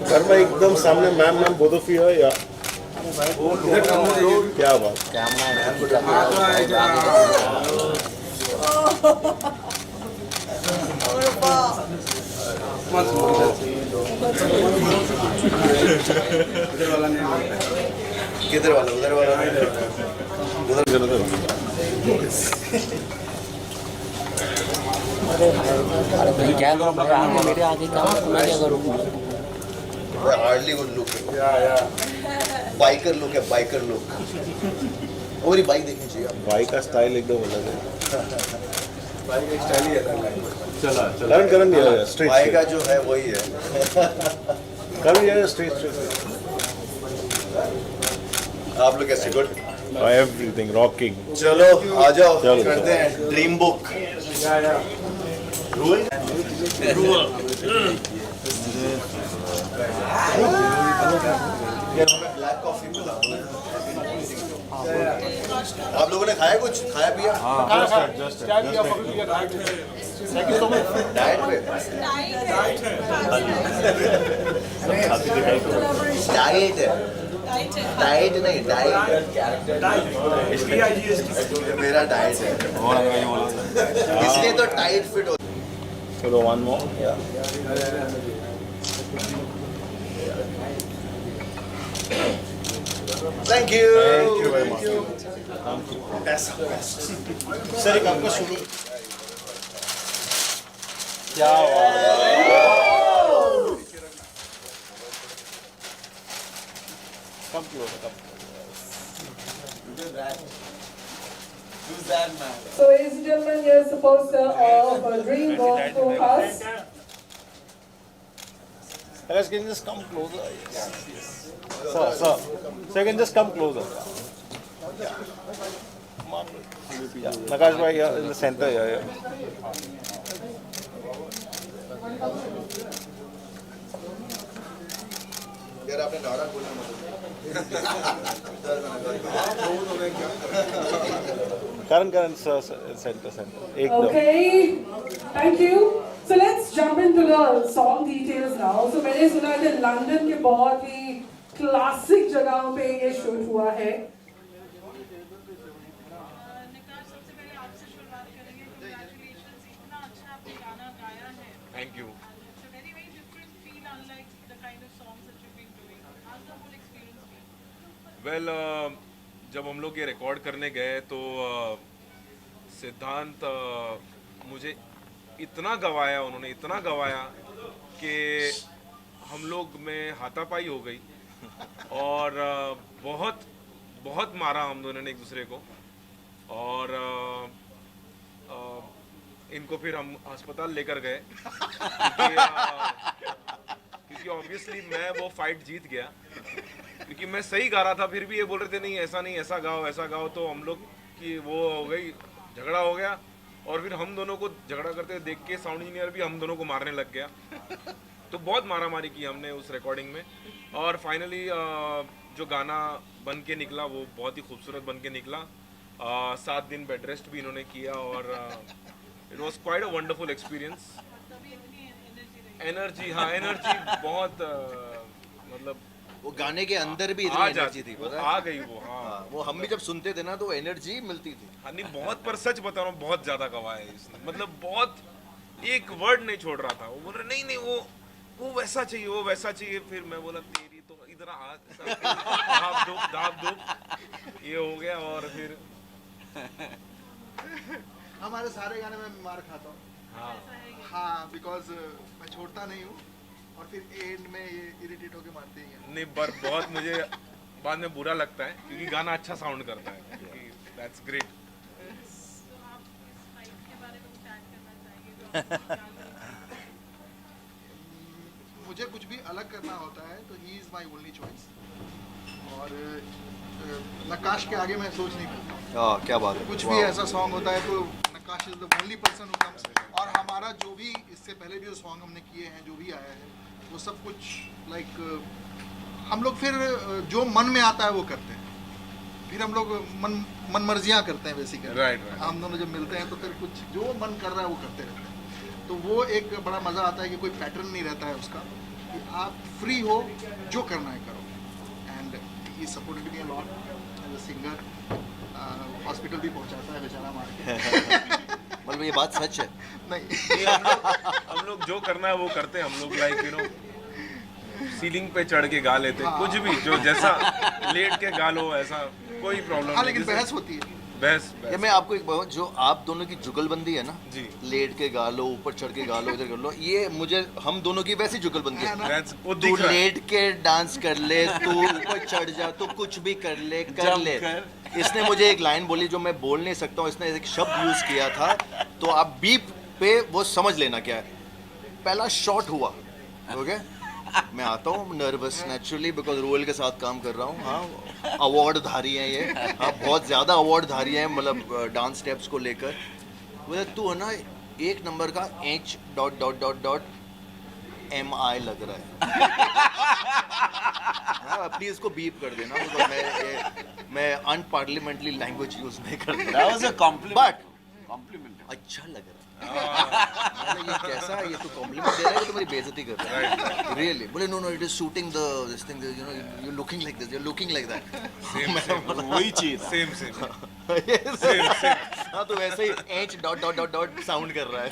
घर में एकदम सामने मैम बोथ ऑफ यू है या क्या बात किधर वाला उधर वाला अरे क्या करूँ मेरे आगे क्या करूँ hardly good look biker look है बाइकर लुक और ये बाइक देखनी चाहिए आपको भाई का स्टाइल एकदम अलग है बाइक का स्टाइल ही अलग है चला करण दिया स्ट्रेट बाइक का जो है वही है करण दिया स्ट्रेट आप लोग कैसे गुड एवरीथिंग रॉकिंग चलो आ जाओ चलो, करते हैं ड्रीम बुक ब्लैक कॉफी मिला आप लोगों ने खाया कुछ खाया पिया डाइट पे डाइट डाइट नहीं डाइट मेरा डाइट है इसलिए तो टाइट फिट हो चलो one more thank you very much sir एक आपका शुरू क्या बात come close So, ladies and gentlemen, here's the poster of a Dream Walk Forecast. Guys, can you just come closer? Sir, can you just come closer? Yeah. Nakash bhai, yeah, in the center, yeah. यार आपने नारा बोला Karan, sir, center. Ekdam. Okay, thank you. So let's jump into the song details now. So मैंने सुना है कि London के बहुत ही क्लासिक जगहों पे ये शूट हुआ है. Thank you. It's a very, very different feel, unlike the kind of songs that you've been doing. How's the whole experience been? Well, जब हम लोग ये रिकॉर्ड करने गए तो सिद्धांत मुझे इतना गवाया उन्होंने इतना गवाया कि हम लोग में हाथापाई हो गई और बहुत बहुत मारा हम दोनों ने एक दूसरे को और इनको फिर हम अस्पताल लेकर गए क्योंकि ऑब्वियसली मैं वो फाइट जीत गया क्योंकि मैं सही गा रहा था फिर भी ये बोल रहे थे नहीं ऐसा गाओ तो हम लोग की वो हो गई झगड़ा हो गया और फिर हम दोनों को झगड़ा करते देख के साउंड इंजीनियर भी हम दोनों को मारने लग गया तो बहुत मारामारी की हमने उस रिकॉर्डिंग में और फाइनली जो गाना बन के निकला वो बहुत ही खूबसूरत बन के निकला 7 दिन बेड रेस्ट भी इन्होंने किया और it was quite a wonderful experience energy बहुत मतलब वो गाने के अंदर भी इतनी एनर्जी थी वो आ गई वो हाँ वो हम भी जब सुनते थे ना तो एनर्जी मिलती थी हाँ नहीं बहुत पर सच बता रहा हूँ बहुत ज्यादा गवाया है इसने मतलब बहुत एक वर्ड नहीं छोड़ रहा था वो बोल रहे नहीं वो वैसा चाहिए फिर मैं बोला तेरी तो इधर धाप धूप ये हो गया और फिर हमारे सारे गाने में मार खाता हूँ हाँ बिकॉज मैं छोड़ता नहीं हूँ और फिर एंड में ये इरिटेट होके मारते ही हैं नहीं पर बहुत मुझे बाद में बुरा लगता है क्योंकि गाना अच्छा साउंड करता है दैट्स ग्रेट तो आप इस फाइट के बारे में कुछ ऐड करना चाहेंगे मुझे कुछ भी अलग करना होता है तो he is my only choice और नक्काश के आगे मैं सोच नहीं पाता क्या बात है कुछ भी ऐसा सॉन्ग होता है तो Nakkash is the only person who comes और हमारा जो भी इससे पहले भी जो सॉन्ग हमने किए हैं जो भी आया है वो सब कुछ लाइक हम लोग फिर जो मन में आता है वो करते हैं फिर हम लोग मन मर्जियाँ करते हैं बेसिकली राइट हम दोनों जब मिलते हैं तो फिर कुछ जो मन कर रहा है वो करते रहते हैं तो वो एक बड़ा मज़ा आता है कि कोई पैटर्न नहीं रहता है उसका, कि आप फ्री हो, जो करना है करो। And he supported me a lot as a singer. Hospital भी पहुंचाता है बेचारा मार के। मतलब ये बात सच है। नहीं, हम लोग जो करना है वो करते हैं। हम लोग लाइक यू नो सीलिंग पे चढ़ के गा लेते हैं, कुछ भी जो जैसा लेट के गा लो, ऐसा कोई प्रॉब्लम हाँ नहीं। लेकिन बहस होती है। बहस ये मैं आपको एक बात, जो आप दोनों की जुगलबंदी है ना, जी। लेट के गा लो, ऊपर चढ़ के गा लो, इधर कर लो, ये मुझे हम दोनों की वैसी जुगलबंदी है। वो तू दिख रहा है। लेट के डांस कर ले, तू ऊपर चढ़ जा, तू कुछ भी कर ले, कर ले। इसने मुझे एक लाइन बोली जो मैं बोल नहीं सकता हूँ, इसने एक शब्द यूज किया था, तो आप बीप पे वो समझ लेना क्या है। पहला शॉट हुआ, ओके, मैं आता हूँ नर्वस नेचुरली बिकॉज रोयल के साथ काम कर रहा हूँ। हाँ, अवार्ड धारी हैं ये, हाँ बहुत ज़्यादा अवार्ड धारी हैं, मतलब डांस स्टेप्स को लेकर। बोले तू है ना एक नंबर का HD... लग रहा है। हाँ, प्लीज इसको बीप कर देना, because मैं अनपार्लियामेंट्री लैंग्वेज यूज नहीं करता। That was a compliment. But Compliment. अच्छा लग रहा है। मैंने ये कैसा, ये तो कॉम्प्लीमेंट दे रहा है कि तुम्हारी बेइज्जती कर रहा है। रियली बोले no it is shooting the this thing, you know you looking like this, you looking like that. वही चीज था। सेम हाँ तो वैसे ही H... साउंड कर रहा है।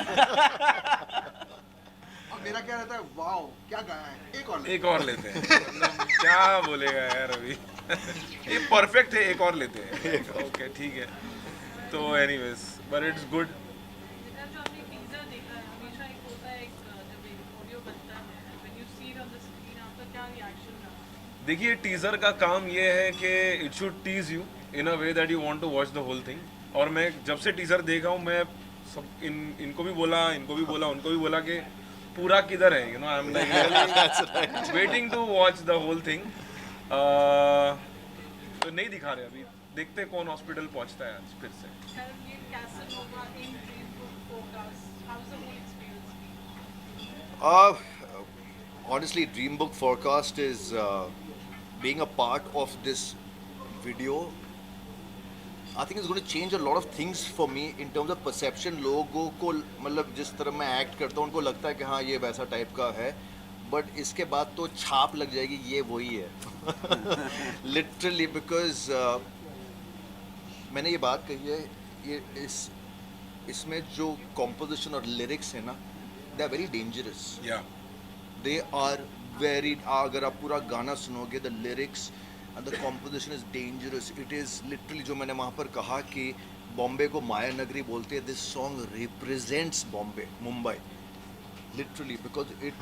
और मेरा क्या रहता है, वाओ क्या गाया है, एक और लेते हैं। मतलब क्या बोलेगा यार अभी। ये परफेक्ट है, एक और लेते हैं। ओके ठीक है। तो एनीवेज बट इट्स गुड। जितना जो आपने टीजर देखा है, हमेशा एक होता है, एक जब एक ऑडियो बनता है, when you see it on the screen, आपका क्या रिएक्शन रहा? देखिए टीजर का काम ये है कि it should tease you in a way that you want to watch the whole thing. और मैं जब से टीजर देखा हूँ, मैं सब इनको भी बोला, उनको भी बोला कि पूरा किधर है, you know I am like waiting to watch the whole thing. तो नहीं दिखा रहे अभी, देखते हैं कौन हॉस्पिटल पहुंचता है आज फिर से। ये Casanova in dream forecast, how is the whole experience? Honestly, Dream Book Forecast is being a part of this video. I think it's going to change a lot of things for me in terms of perception. लोगों को मतलब जिस तरह मैं act करता हूँ, उनको लगता है कि हाँ ये वैसा टाइप का है, बट इसके बाद तो छाप लग जाएगी ये वही है। लिटरली बिकॉज मैंने ये बात कही है, ये इसमें जो कॉम्पोजिशन और लिरिक्स है ना, दे आर वेरी डेंजरस। या दे आर वेरी, अगर आप पूरा गाना सुनोगे, the lyrics and the composition is dangerous. It is literally, जो मैंने वहाँ पर कहा कि बॉम्बे को माया नगरी बोलते हैं, this song represents Bombay, Mumbai, literally, because it,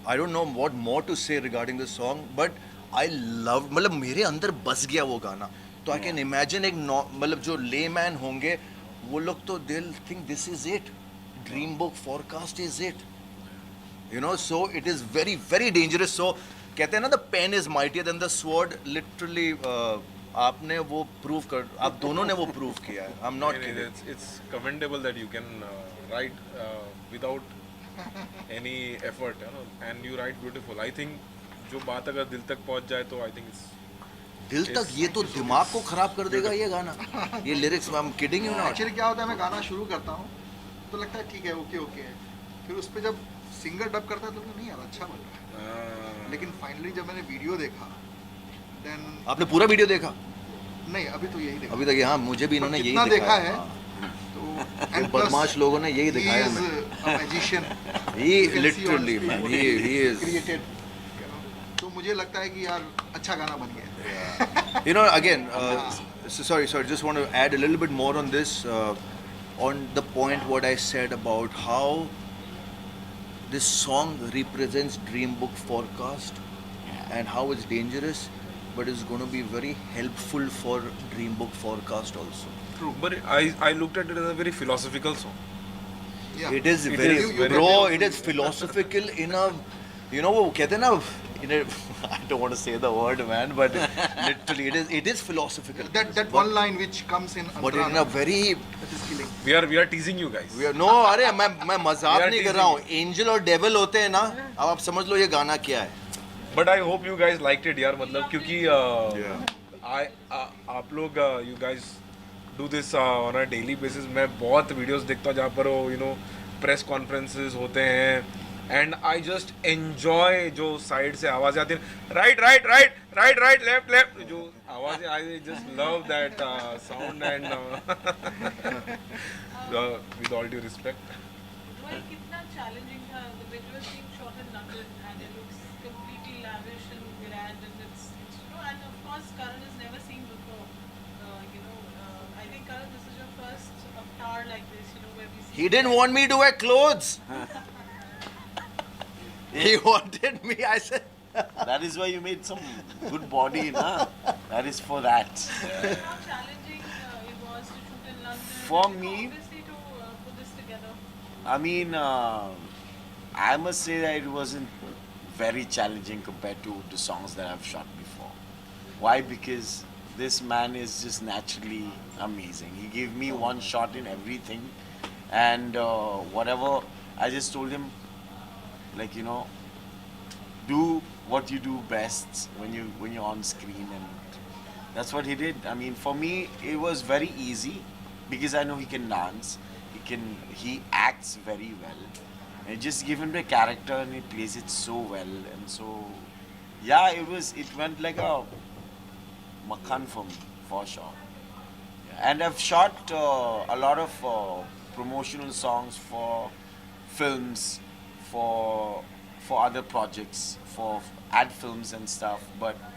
I don't know what more to say regarding this song, but I love, मतलब मेरे अंदर बस गया वो गाना। तो आई कैन इमेजिन एक मतलब जो लेमैन होंगे वो लोग तो they will think this is it, dream book forecast is it, you know, so it is very very dangerous. So कहते हैं ना, the pen is mightier than the sword. Literally आपने वो प्रूव कर, आप दोनों ने वो प्रूव किया है। I'm not kidding. it's commendable that you can write without any effort, you know, and you write beautiful. I think जो बात अगर दिल तक पहुंच जाए तो I think it's दिल तक, ये तो दिमाग को खराब कर देगा ये गाना, ये lyrics. I'm kidding you not. Actually क्या होता है, मैं गाना शुरू करता हूँ तो लगता है ठीक है, ओके ओके है, फिर उस पर जब सिंगर डब करता है तो नहीं यार अच्छा बन रहा है। लेकिन फाइनली जब मैंने वीडियो देखा, देन आपने पूरा वीडियो देखा? नहीं, अभी तो यही देखा, अभी तक, हाँ मुझे भी इन्होंने यही जितना देखा दिखाया। है तो ये बदमाश लोगों ने यही दिखाया हमें। Magician, He literally man, he is created. तो मुझे लगता है कि यार अच्छा गाना बन गया। You know, again, sorry, just want to add a little bit more on this, on the point what I said about how this song represents Dream Book Forecast and how it's dangerous, but it's going to be very helpful for Dream Book Forecast also. but I looked at it as a very philosophical song. Yeah. It is It very, is very- bro, it is philosophical in a, you know, वो कहते हैं ना, in a, I don't want to say the word man, but literally it is philosophical. That one line which comes in But in a very, that is killing. We are teasing you guys. no, अरे मैं मजाक We are नहीं कर रहा हूँ। Angel और devil होते हैं ना, अब आप समझ लो ये गाना क्या है। But I hope you guys liked it यार, मतलब क्योंकि आप लोग you guys do this on a daily basis. मैं बहुत वीडियोस देखता हूँ जहाँ पर वो you know प्रेस कॉन्फ्रेंसेस होते हैं एंड आई जस्ट एंजॉय जो साइड से आवाज़ें आती हैं right right right right right left left जो आवाज़ें I just love that sound and with all due respect Well, कितना challenging था the video was being shot in London and it looks completely lavish and grand and it's you know and of course Karan has never seen before. I think Karan, this is your first avatar like this, where we see. He didn't want me to wear clothes. He wanted me. I said. That is why you made some good body, na? That is for that. How challenging it was to shoot in London. For and me- obviously to put this together. I mean, I must say that it wasn't very challenging compared to the songs that I've shot before. Why? Because this man is just naturally amazing. He gave me one shot in everything, and whatever I just told him, like do what you do best when you're on screen, and that's what he did. I mean, for me, it was very easy because I know he can dance. He acts very well. And just give him the character and he plays it so well. And so, yeah, it went like a makhan for me, for sure. And I've shot a lot of promotional songs for films, for other projects, for ad films and stuff. But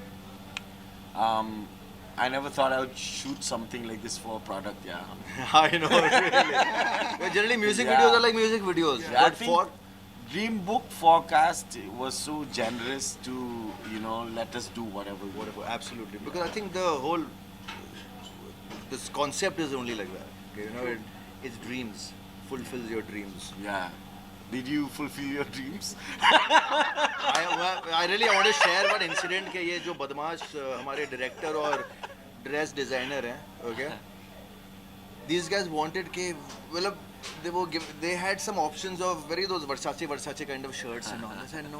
I never thought I would shoot something like this for a product. Yeah. I know, really. Well, generally, music Yeah. videos are like music videos. Yeah, I But think Dream Book Forecast was so generous to let us do whatever. whatever, absolutely. Because I think the whole this concept is only like that. Okay, it's dreams, fulfills your dreams. Yeah. Did you fulfill your dreams? I really want to share one incident कि ये जो बदमाश हमारे director और dress designer हैं, okay? These guys wanted कि मतलब they had some options of those Versace kind of shirts and all. I said no.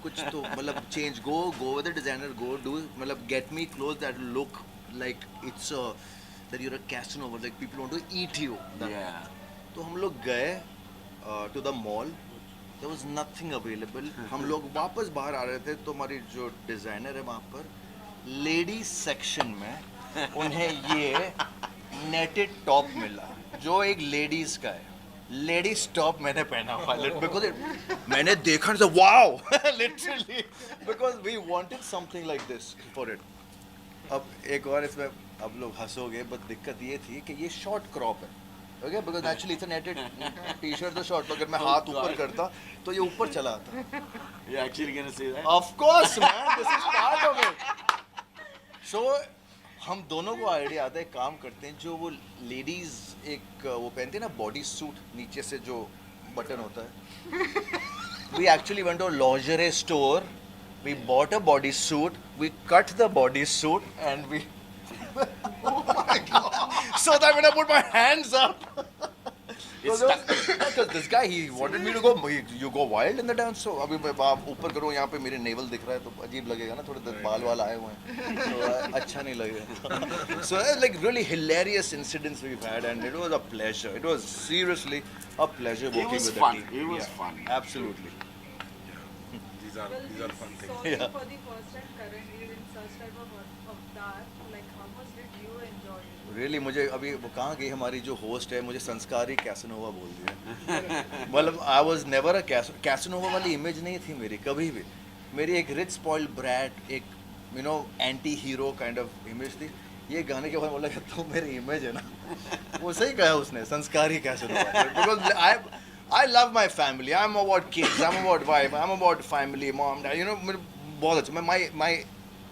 कुछ तो मतलब change, go with the designer, go do मतलब get me clothes that look like it's that you're a Casanova, like people want to eat you. Yeah. तो हम लोग गए to the mall. There was nothing available. हम लोग वापस बाहर आ रहे थे तो हमारी जो डिजाइनर है वहाँ पर लेडीज सेक्शन में उन्हें ये नेटेड टॉप मिला जो एक लेडीज का है. लेडीज टॉप मैंने पहना हुआ बिकॉज मैंने देखा से wow literally because we wanted something like this for it. अब एक और इसमें अब लोग हंसोगे बट दिक्कत ये थी कि ये शॉर्ट क्रॉप है. Okay, because naturally it's a netted t-shirt तो short. तो अगर मैं हाथ ऊपर करता तो ये ऊपर चला आता. You're actually gonna say that? Of course, man. This is part of it. So हम दोनों को आइडिया आता है, काम करते हैं जो वो लेडीज एक वो पहनती है ना बॉडी सूट नीचे से जो बटन होता है. We actually went to a lingerie store. We bought a body suit. We cut the body suit and we. Oh my God! So that when I put my hands up. Because this guy, he wanted me to go. You go wild in the dance. So अभी आप ऊपर करो यहाँ पे मेरे naval दिख रहा है तो अजीब लगेगा ना, थोड़े बाल वाल आए हुए हैं तो अच्छा नहीं लगेगा. So like really hilarious incidents we've had and it was a pleasure. It was seriously a pleasure It working was with fun. the team. It was Yeah, fun. Absolutely. these are fun things. Saw Yeah. you for the first time currently in such type of avatar. Like how much did you enjoy it? Really मुझे अभी वो कहाँ गई हमारी जो host है, मुझे संस्कारी कैसनोवा बोल दिया. मतलब I was never a Casanova वाली इमेज नहीं थी मेरी कभी भी. मेरी एक रिच स्पॉइल्ड ब्रैट, एक anti hero kind of image थी. ये गाने के बाद बोला कि तो मेरी इमेज है ना, वो सही कहा उसने, संस्कारी Casanova. Because I love my family. I'm about kids. I'm about wife. I'm about family, mom, dad. मेरे बहुत अच्छा. My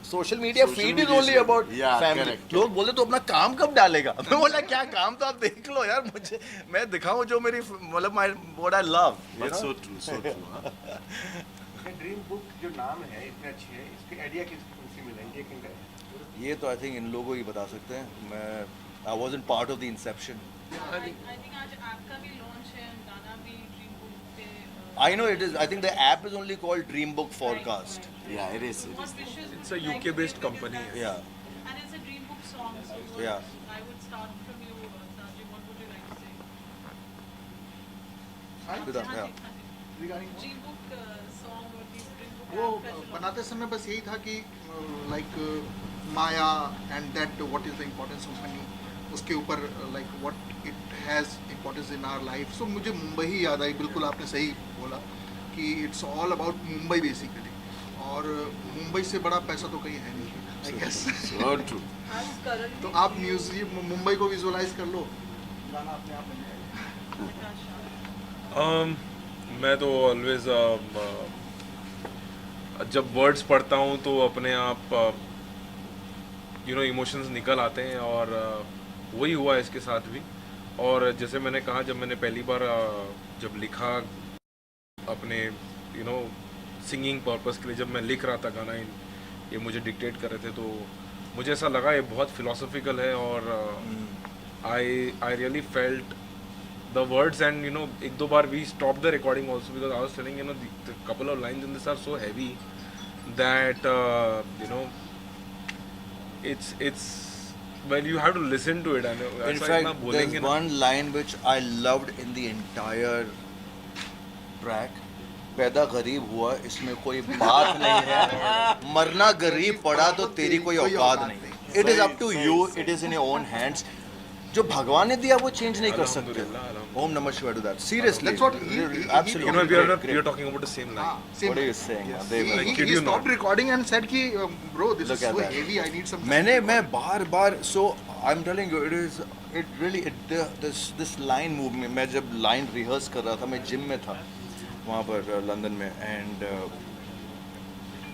social media Social feed is media only is- about Yeah, family. correct. लोग बोलते तो अपना काम कब डालेगा. मैं बोला क्या काम तो आप देख लो यार, मुझे मैं दिखाऊं जो मेरी मतलब what I love. But so true, so true. Huh? Dream book जो नाम है इतने अच्छे हैं, इसके आइडिया किससे मिला, ये किनका है? ये तो आई थिंक इन लोगों ही बता सकते हैं. मैं I wasn't part of the inception. I think आज आपका भी launch है and गाना भी Dream Book पे. I know it is. I think the app is only called Dream Book Forecast. Yeah, it is. It What is. wishes It's a would you like UK to based give when you company. guys- Yeah. And it's a Dream Book song. So Yeah. I would start from you, Sajid. What would you like to say? Vedant, yeah. Regarding Dream book song or the dream book वो app का जो बनाते समय बस यही था कि like Maya and that what is the importance of money, उसके ऊपर like what it has importance in our life. So मुझे मुंबई ही याद आई. बिल्कुल आपने सही बोला कि it's all about Mumbai basically, और मुंबई से बड़ा पैसा तो कहीं है नहीं, आई गेस. So true. आज करण तो आप म्यूजियम मुंबई को विजुअलाइज कर लो, गाना अपने आप बन जाएगा. मैं तो ऑलवेज जब वर्ड्स पढ़ता हूँ तो अपने आप इमोशंस निकल आते हैं, और वही हुआ इसके साथ भी. और जैसे मैंने कहा, जब मैंने पहली बार जब लिखा अपने सिंगिंग पर्पस के लिए, जब मैं लिख रहा था गाना, ये मुझे डिक्टेट कर रहे थे, तो मुझे ऐसा लगा ये बहुत फिलोसॉफिकल है. और I really felt the words, and एक दो बार we stopped the recording also because I was telling the couple of lines in this are so heavy that it's well, you have to listen to it. And In fact, there's one line which I loved in the entire track. पैदा गरीब हुआ, इसमें कोई बात नहीं है. मरना गरीब पड़ा तो तेरी कोई औकात नहीं. It is up to you. It is in your own hands. जो भगवान ने दिया वो चेंज नहीं कर सकते. ओम नमः शिवाय to that. Seriously. That's what Absolutely. we are talking about the same line. What are you saying? Yes. They- kid He you stopped not. recording and said कि bro, this Look is at so that. heavy. I need some. मैं बार so I'm telling you, it really this line moved me. मैं जब line rehearse कर रहा था, मैं gym में था वहाँ पर लंदन में, and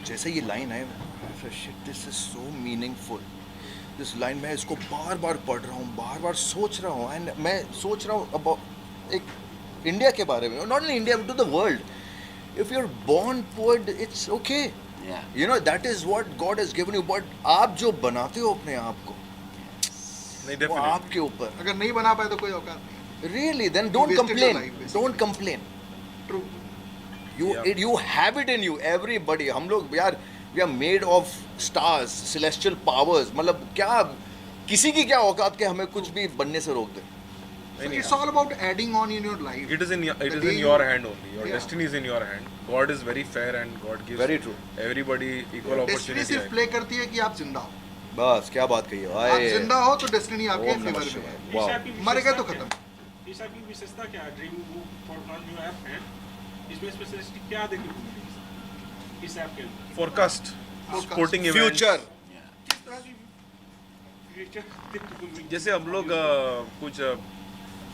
जैसे ये line आए, shit, this is so meaningful. This line मैं इसको बार बार पढ़ रहा हूँ, बार बार सोच रहा हूँ, एंड मैं सोच रहा हूँ अबाउट एक इंडिया के बारे में, not only India to the world. If you are born poet it's okay, you know that is what God has given you, but आप जो बनाते हो अपने आप को, नहीं, वो definitely. आपके ऊपर. अगर नहीं बना पाए तो कोई औकात नहीं. Really, then don't wasted your complain. life, basically. Don't complain. True. You have it in you. Everybody. हम लोग यार, we are made of stars, celestial powers. मतलब क्या, किसी की क्या औकात के हमें कुछ भी बनने से रोक दे. So it's all about adding on in your life. It is in The your day hand only. Your Yeah. destiny is in your hand. God is very fair and God gives Very true. everybody equal Destiny opportunity. सिर्फ play करती है कि आप जिंदा हो. बस क्या बात कही है. आप जिंदा हो तो डेस्टिनी आपके ओम नमः फेवर में शिवाय. है. वाह. मर गए तो खत्म. इस ऐप की विशेषता क्या है? ड्रीम बुक पॉडकास्ट जो ऐप है, इसमें स्पेशलिस्ट क्या देखने को मिलेगी इस ऐप के अंदर? Forecast. Forecast. Sporting events. Future. किस तरह की फ्यूचर देखने को मिलेगी? जैसे हम लोग कुछ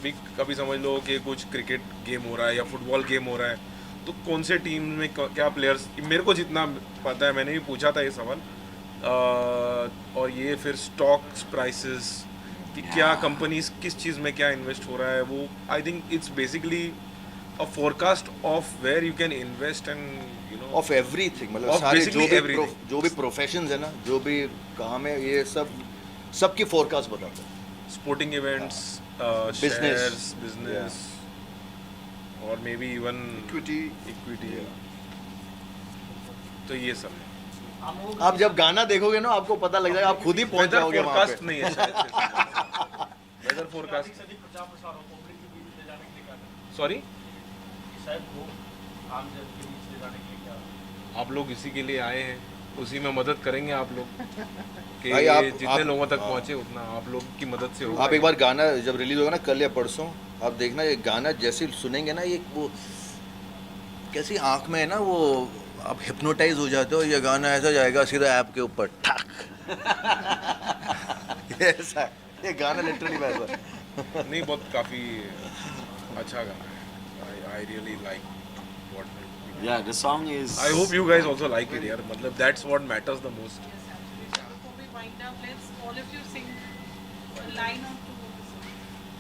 भी कभी समझ लो कि कुछ क्रिकेट गेम हो रहा है या फुटबॉल गेम हो रहा है, तो कौन से टीम में क्या प्लेयर्स, मेरे को जितना पता है, मैंने भी पूछा था ये सवाल, और ये फिर स्टॉक्स प्राइसेस कि क्या कंपनीज किस चीज़ में क्या इन्वेस्ट हो रहा है, वो I think it's basically a forecast of where you can invest and of everything. मतलब Of सारे basically everything. जो भी प्रोफेशंस है ना, जो भी काम है, ये सबकी फोरकास्ट बताते हैं. sporting events, Business. shares, business, or maybe even Equity. equity. तो ये सब है. आप जब गाना देखोगे ना, आपको पता लग जाएगा, आप खुद ही पहुंच वेदर जाओगे वहाँ फोरकास्ट पे. नहीं है शायद. Weather forecast. सॉरी, आप लोग इसी के लिए आए हैं, उसी में मदद करेंगे आप लोग कि भाई, आप- जितने आप- लोगों तक पहुंचे उतना आप लोग की मदद से होगा. आप एक बार गाना जब रिलीज होगा ना, कल या परसों, आप देखना ये गाना जैसे सुनेंगे ना, ये वो कैसी आंख में है ना, वो आप हिप्नोटाइज हो जाते हो. ये गाना ऐसा जाएगा सीधा ऐप के ऊपर ठाक. ये ऐसा है, ये गाना लिटरली वैसा है. नहीं, बहुत काफ़ी अच्छा गाना है. I really like what. Yeah, the song is. I hope you guys also like it, यार. मतलब that's what matters the most. Yes, absolutely. So before we wind up, let's all of you sing a line or two of the song.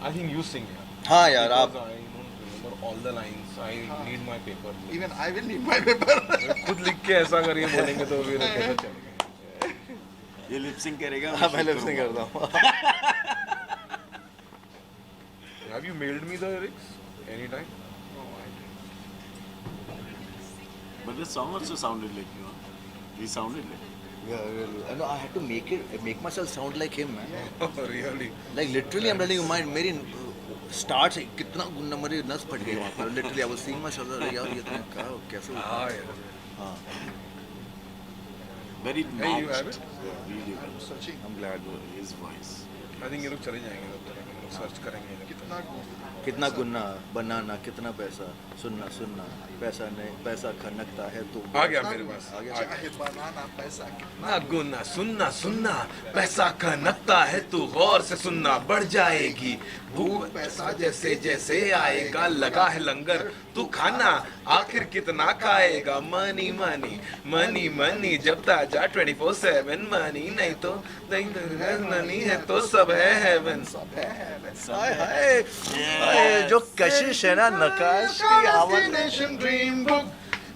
I think you sing, यार. हाँ यार, आप Because I don't remember all the lines. I need my paper. Even I will need my paper. खुद लिख के ऐसा करिए बोलेंगे तो फिर कैसे चलेगा. ये lip sync करेगा. हाँ, मैं लिप सिंग करता हूँ. Have you mailed me the lyrics anytime? No, I didn't. But the song also sounded like you. He sounded like. Yeah, really. I know, I had to make myself sound like him, man. Oh, really? Like literally, I'm telling you, मेरी start से कितना गुन्ना मेरी नस फट गई वहाँ पर literally I was seeing my shoulder यार ये तो क्या कैसे हाँ Very Hey, you have matched. Really well. I'm glad his voice. I think ये लोग चले जाएंगे हम लोग सर्च करेंगे कितना गुन्ना बनाना कितना पैसा सुनना सुनना पैसा नहीं पैसा खनकता है तो आ गया मेरे पास आ गया चाहे बनाना पैसा ना गुना सुनना सुनना पैसा का नकता है तू गौर से सुनना बढ़ जाएगी भूख पैसा जैसे जैसे आएगा लगा है लंगर तू खाना आखिर कितना खाएगा मनी मनी मनी मनी जब ताजा 24/7 मनी नहीं तो मनी है तो सब है हेवन हाय हाय हाय, जो कशिश है ना नकाश की आवाज Nation Dream Book,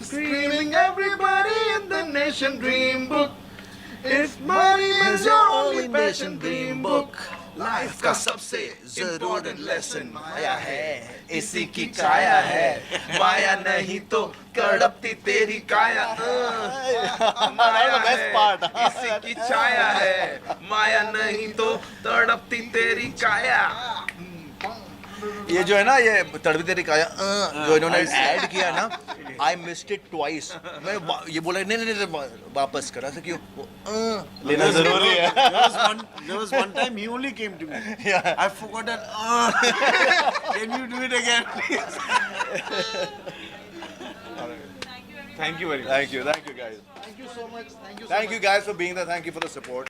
screaming everybody in the Nation Dream Book. If money is your only passion, Dream Book. Life का सबसे इम्पोर्टेंट लेसन माया है इसी की काया है माया नहीं तो कड़पती तेरी काया माया है इसी की छाया है माया नहीं तो तड़पती तेरी काया ये जो है ना ये तड़पी तेरी काया जो इन्होंने ऐड किया ना आई मिस्ड इट ट्वाइस मैं ये बोला नहीं नहीं नहीं वापस करा था क्यों लेना जरूरी है There was one time he only came to me. Yeah. I forgot that. Can you do it again, please? Thank you very Thank you guys Thank you so much. Thank you so thank you guys for being there thank you for the support